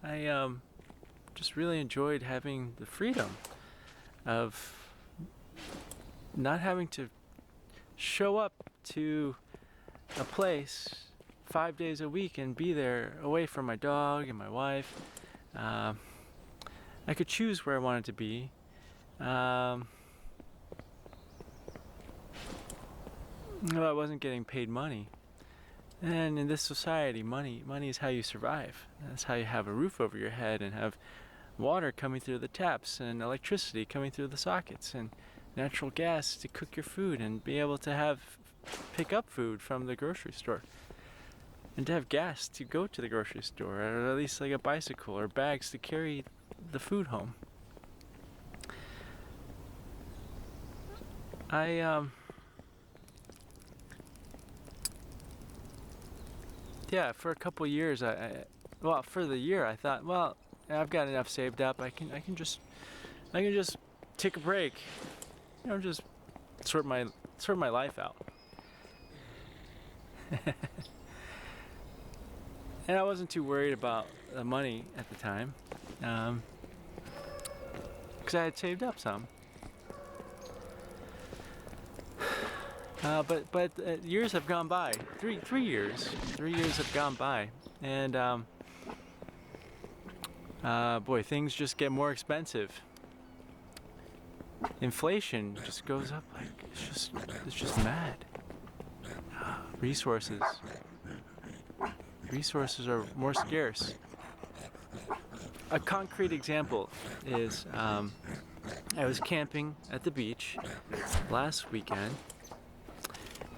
I just really enjoyed having the freedom of not having to show up to a place 5 days a week and be there away from my dog and my wife. I could choose where I wanted to be. I wasn't getting paid money. And in this society, money is how you survive. That's how you have a roof over your head and have water coming through the taps and electricity coming through the sockets and natural gas to cook your food and be able to pick up food from the grocery store. And to have gas to go to the grocery store, or at least like a bicycle or bags to carry the food home. Yeah, for a couple years, well, for the year, I thought, well, I've got enough saved up. I can just take a break, just sort my life out. And I wasn't too worried about the money at the time, because I had saved up some. But years have gone by. Three years have gone by, and boy, things just get more expensive. Inflation just goes up like it's just mad. Resources are more scarce. A concrete example is I was camping at the beach last weekend.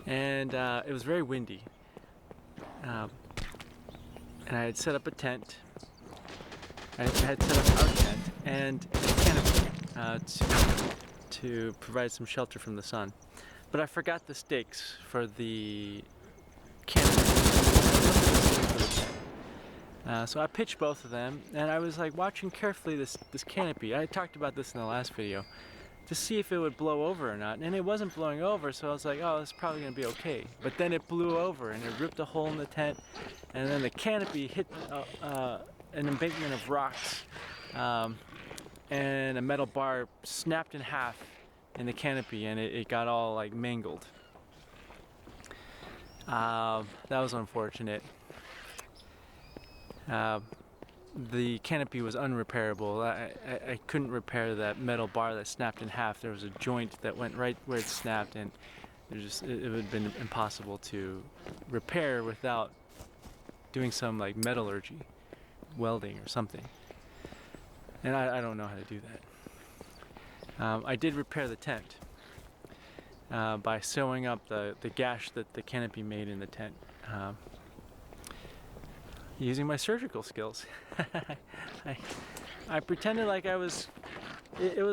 And it was very windy, and I had set up a tent. I had set up our tent and a canopy to provide some shelter from the sun. But I forgot the stakes for the canopy. So I pitched both of them, and I was like watching carefully this canopy. I talked about this in the last video, to see if it would blow over or not, and it wasn't blowing over, so I was like, oh, it's probably gonna be okay. But then it blew over and it ripped a hole in the tent, and then the canopy hit an embankment of rocks, and a metal bar snapped in half in the canopy, and it got all like mangled. That was unfortunate. The canopy was unrepairable. I couldn't repair that metal bar that snapped in half. There was a joint that went right where it snapped, and it would have been impossible to repair without doing some like metallurgy, welding or something. And I don't know how to do that. I did repair the tent by sewing up the gash that the canopy made in the tent. Using my surgical skills. I pretended like it was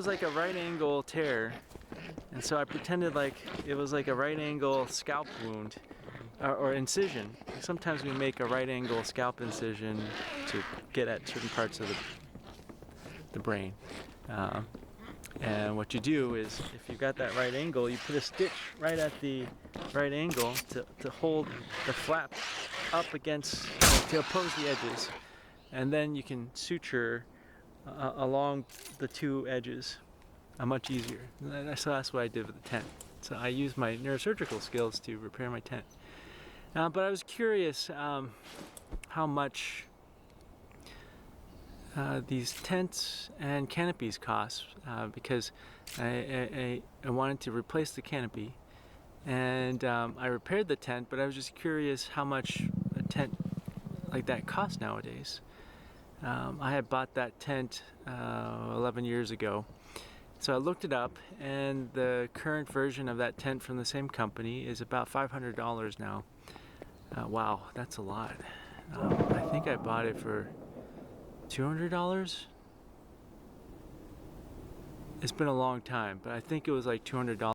like a right angle tear, and so I pretended like it was like a right angle scalp wound or incision. Sometimes we make a right angle scalp incision to get at certain parts of the brain. And what you do is, if you've got that right angle, you put a stitch right at the right angle to hold the flap up against, to oppose the edges, and then you can suture along the two edges much easier. So that's what I did with the tent. So I used my neurosurgical skills to repair my tent. But I was curious how much these tents and canopies cost, because I wanted to replace the canopy, and I repaired the tent, but I was just curious how much a tent like that costs nowadays. I had bought that tent 11 years ago, so I looked it up, and the current version of that tent from the same company is about $500 now. Wow, that's a lot. I think I bought it for $200? It's been a long time, but I think it was like $200.